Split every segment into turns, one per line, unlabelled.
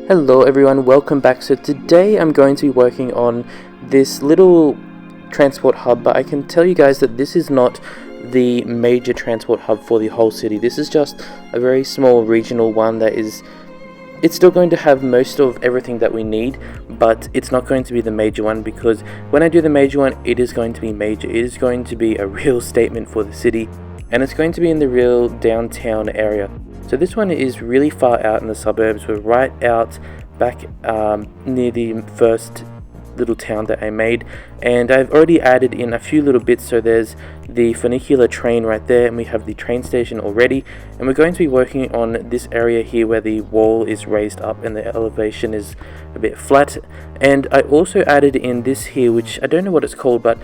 Hello everyone, welcome back. So today I'm going to be working on this little transport hub, but I can tell you guys that this is not the major transport hub for the whole city. This is just a very small regional one it's still going to have most of everything that we need, but it's not going to be the major one, because when I do the major one, it is going to be major. It is going to be a real statement for the city, and it's going to be in the real downtown area. So this one is really far out in the suburbs. We're right out back near the first little town that I made, and I've already added in a few little bits. So there's the Funicular Train right there, and we have the train station already, and we're going to be working on this area here where the wall is raised up and the elevation is a bit flat. And I also added in this here, which I don't know what it's called, but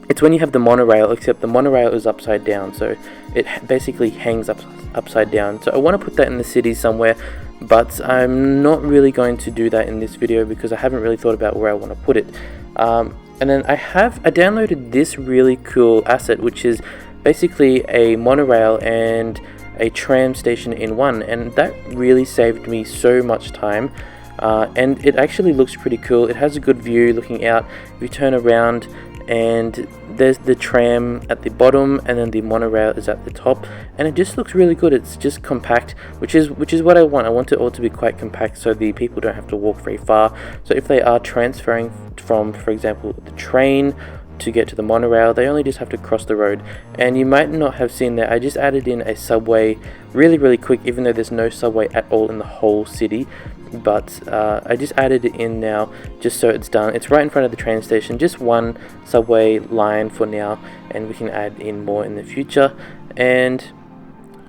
it's when you have the monorail, except the monorail is upside down, so it basically hangs upside down. So I want to put that in the city somewhere, but I'm not really going to do that in this video because I haven't really thought about where I want to put it. And then I downloaded this really cool asset, which is basically a monorail and a tram station in one, and that really saved me so much time. And it actually looks pretty cool. It has a good view looking out. If you turn around, and there's the tram at the bottom, and then the monorail is at the top, and it just looks really good. It's just compact, which is what I want. I want it all to be quite compact so the people don't have to walk very far. So if they are transferring from, for example, the train to get to the monorail, they only just have to cross the road. And you might not have seen that I just added in a subway really quick, even though there's no subway at all in the whole city. But I just added it in now just so it's done. It's right in front of the train station, just one subway line for now, and we can add in more in the future. And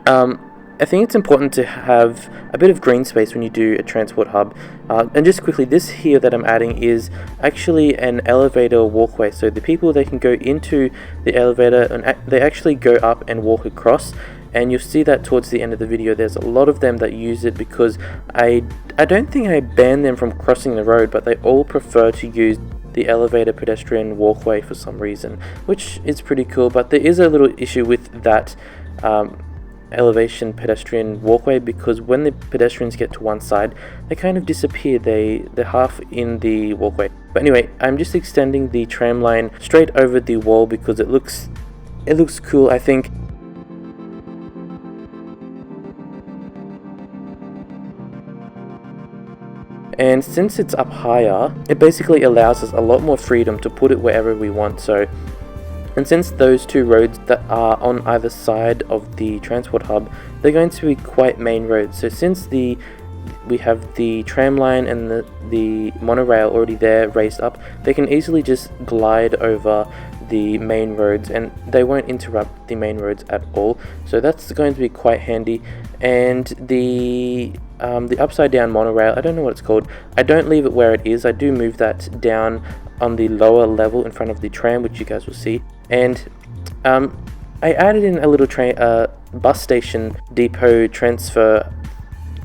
I think it's important to have a bit of green space when you do a transport hub. And just quickly, this here that I'm adding is actually an elevator walkway, so the people, they can go into the elevator and they actually go up and walk across. And you'll see that towards the end of the video. There's a lot of them that use it because I don't think I banned them from crossing the road, but they all prefer to use the elevator pedestrian walkway for some reason, which is pretty cool. But there is a little issue with that elevation pedestrian walkway, because when the pedestrians get to one side, they kind of disappear. They're half in the walkway. But anyway, I'm just extending the tram line straight over the wall because it looks cool, I think. And since it's up higher, it basically allows us a lot more freedom to put it wherever we want. So, and since those two roads that are on either side of the transport hub, they're going to be quite main roads. So since we have the tram line and the monorail already there raised up, they can easily just glide over the main roads and they won't interrupt the main roads at all. So that's going to be quite handy. And the upside down monorail, I don't know what it's called. I don't leave it where it is. I do move that down on the lower level in front of the tram, which you guys will see. And I added in a little bus station depot transfer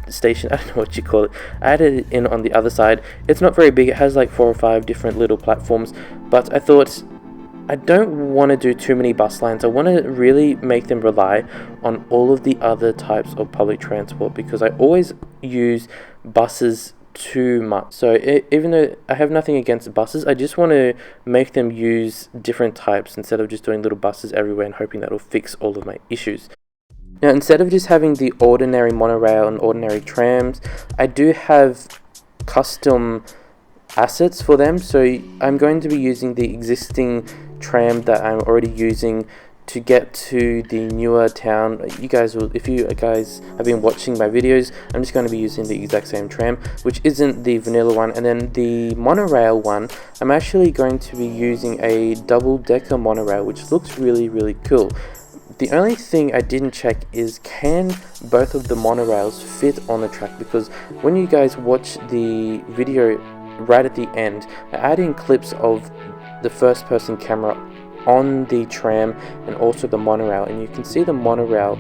station, I don't know what you call it. I added it in on the other side. It's not very big. It has like 4 or 5 different little platforms, but I thought I don't want to do too many bus lines. I want to really make them rely on all of the other types of public transport, because I always use buses too much. So even though I have nothing against buses, I just want to make them use different types instead of just doing little buses everywhere and hoping that'll fix all of my issues. Now, instead of just having the ordinary monorail and ordinary trams, I do have custom assets for them. So I'm going to be using the existing tram that I'm already using to get to the newer town. If you guys have been watching my videos, I'm just going to be using the exact same tram, which isn't the vanilla one. And then the monorail one, I'm actually going to be using a double-decker monorail, which looks really cool. The only thing I didn't check is, can both of the monorails fit on the track? Because when you guys watch the video right at the end, I add in clips of the first person camera on the tram and also the monorail, and you can see the monorail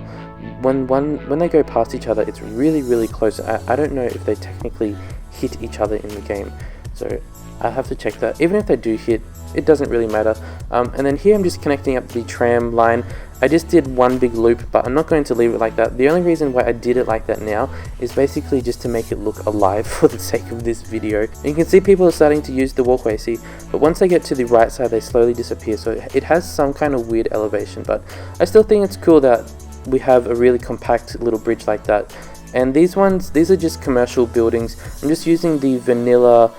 when they go past each other, it's really close. I don't know if they technically hit each other in the game, so I have to check that. Even if they do hit, it doesn't really matter. And then here I'm just connecting up the tram line. I just did one big loop, but I'm not going to leave it like that. The only reason why I did it like that now is basically just to make it look alive for the sake of this video. And you can see people are starting to use the walkway, see, but once they get to the right side they slowly disappear, so it has some kind of weird elevation, but I still think it's cool that we have a really compact little bridge like that. And these are just commercial buildings. I'm just using the vanilla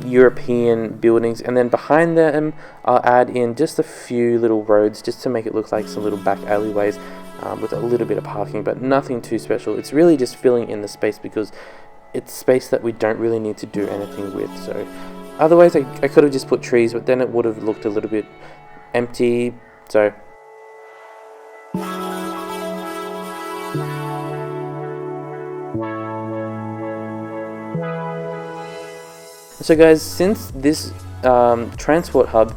European buildings, and then behind them I'll add in just a few little roads just to make it look like some little back alleyways with a little bit of parking, but nothing too special. It's really just filling in the space because it's space that we don't really need to do anything with. So otherwise I could have just put trees, but then it would have looked a little bit empty. So guys, since this transport hub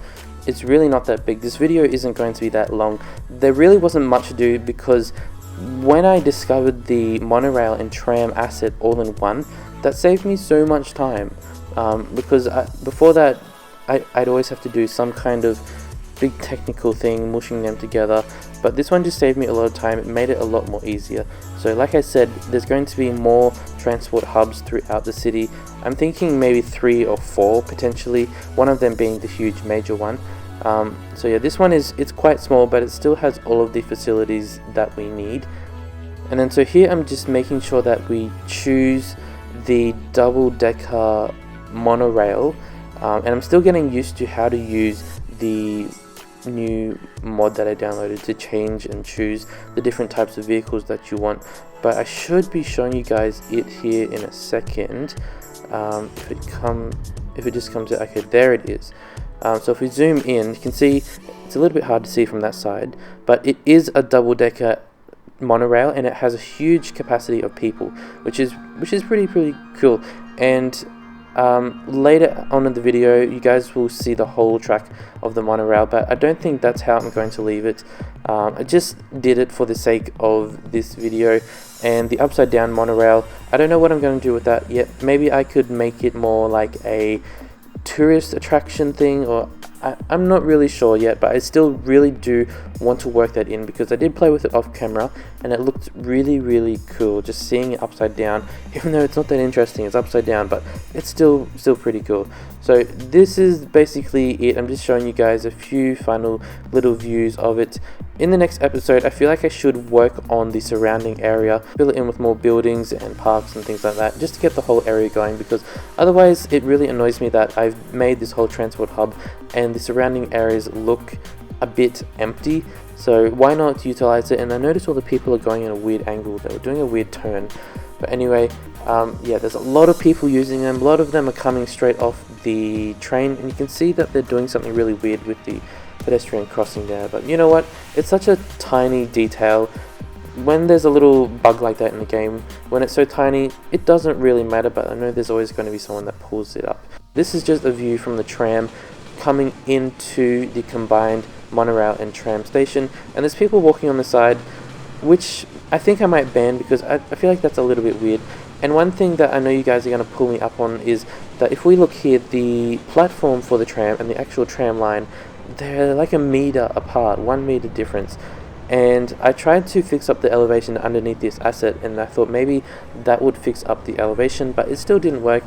is really not that big, this video isn't going to be that long. There really wasn't much to do because when I discovered the monorail and tram asset all in one, that saved me so much time. Because before that, I'd always have to do some kind of big technical thing, mushing them together, but this one just saved me a lot of time. It made it a lot more easier. So like I said, there's going to be more transport hubs throughout the city. I'm thinking maybe 3 or 4 potentially, one of them being the huge major one. So yeah, this one it's quite small, but it still has all of the facilities that we need. And then so here I'm just making sure that we choose the double-decker monorail, and I'm still getting used to how to use the new mod that I downloaded to change and choose the different types of vehicles that you want, but I should be showing you guys it here in a second. If it just comes out, okay, there it is. So if we zoom in, you can see it's a little bit hard to see from that side, but it is a double-decker monorail and it has a huge capacity of people, which is pretty cool. And later on in the video you guys will see the whole track of the monorail, but I don't think that's how I'm going to leave it. I just did it for the sake of this video. And the upside down monorail, I don't know what I'm going to do with that yet. Maybe I could make it more like a tourist attraction thing, or I'm not really sure yet, but I still really do want to work that in because I did play with it off camera and it looked really cool just seeing it upside down, even though it's not that interesting, it's upside down, but it's still pretty cool. So this is basically it. I'm just showing you guys a few final little views of it. In the next episode, I feel like I should work on the surrounding area, fill it in with more buildings and parks and things like that, just to get the whole area going, because otherwise it really annoys me that I've made this whole transport hub and the surrounding areas look a bit empty. So why not utilize it? And I noticed all the people are going in a weird angle, they were doing a weird turn. But anyway, yeah, there's a lot of people using them. A lot of them are coming straight off the train, and you can see that they're doing something really weird with the pedestrian crossing there. But you know what? It's such a tiny detail. When there's a little bug like that in the game, when it's so tiny, it doesn't really matter, but I know there's always going to be someone that pulls it up. This is just a view from the tram coming into the combined monorail and tram station, and there's people walking on the side, which I think I might ban because I feel like that's a little bit weird. And one thing that I know you guys are going to pull me up on is that if we look here, the platform for the tram and the actual tram line, they're like a meter apart, 1 meter difference. And I tried to fix up the elevation underneath this asset, and I thought maybe that would fix up the elevation, but it still didn't work.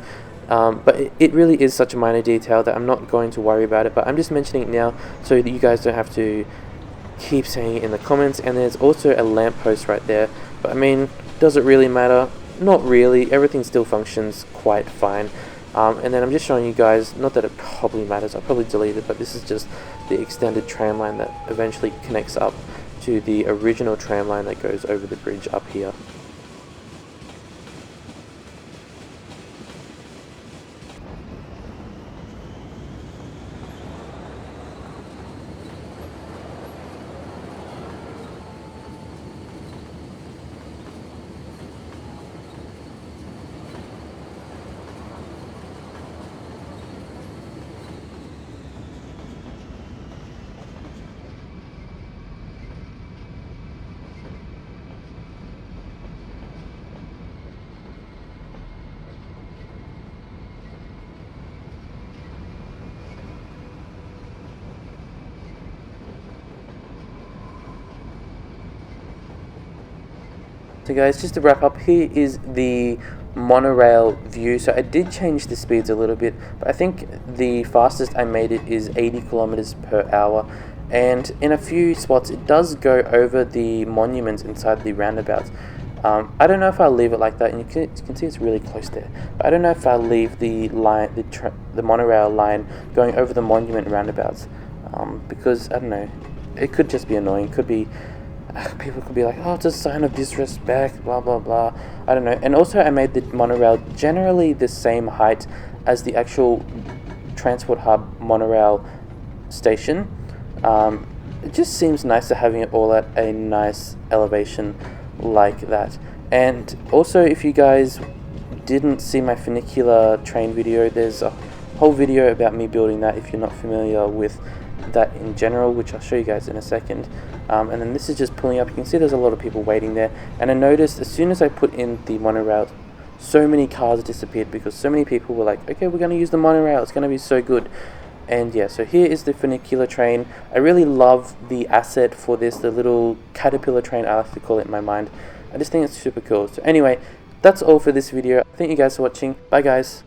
But it really is such a minor detail that I'm not going to worry about it, but I'm just mentioning it now so that you guys don't have to keep saying it in the comments. And there's also a lamppost right there, but I mean, does it really matter? Not really. Everything still functions quite fine. And then I'm just showing you guys, not that it probably matters, I'll probably delete it, but this is just the extended tram line that eventually connects up to the original tram line that goes over the bridge up here. So guys, just to wrap up, here is the monorail view. So I did change the speeds a little bit, but I think the fastest I made it is 80 kilometers per hour, and in a few spots it does go over the monuments inside the roundabouts. I don't know if I'll leave it like that, and you can see it's really close there, but I don't know if I'll leave the line, the monorail line going over the monument roundabouts, because I don't know, it could just be annoying. It could be people could be like, oh, it's a sign of disrespect, blah blah blah, I don't know. And also I made the monorail generally the same height as the actual transport hub monorail station. It just seems nicer having it all at a nice elevation like that. And also, if you guys didn't see my Funicular Train video, there's a whole video about me building that if you're not familiar with that in general, which I'll show you guys in a second. And then this is just pulling up. You can see there's a lot of people waiting there, and I noticed as soon as I put in the monorail, so many cars disappeared because so many people were like, okay, we're going to use the monorail, it's going to be so good. And yeah, so here is the Funicular Train. I really love the asset for this, the little caterpillar train, I like to call it in my mind. I just think it's super cool. So anyway, that's all for this video. Thank you guys for watching. Bye guys.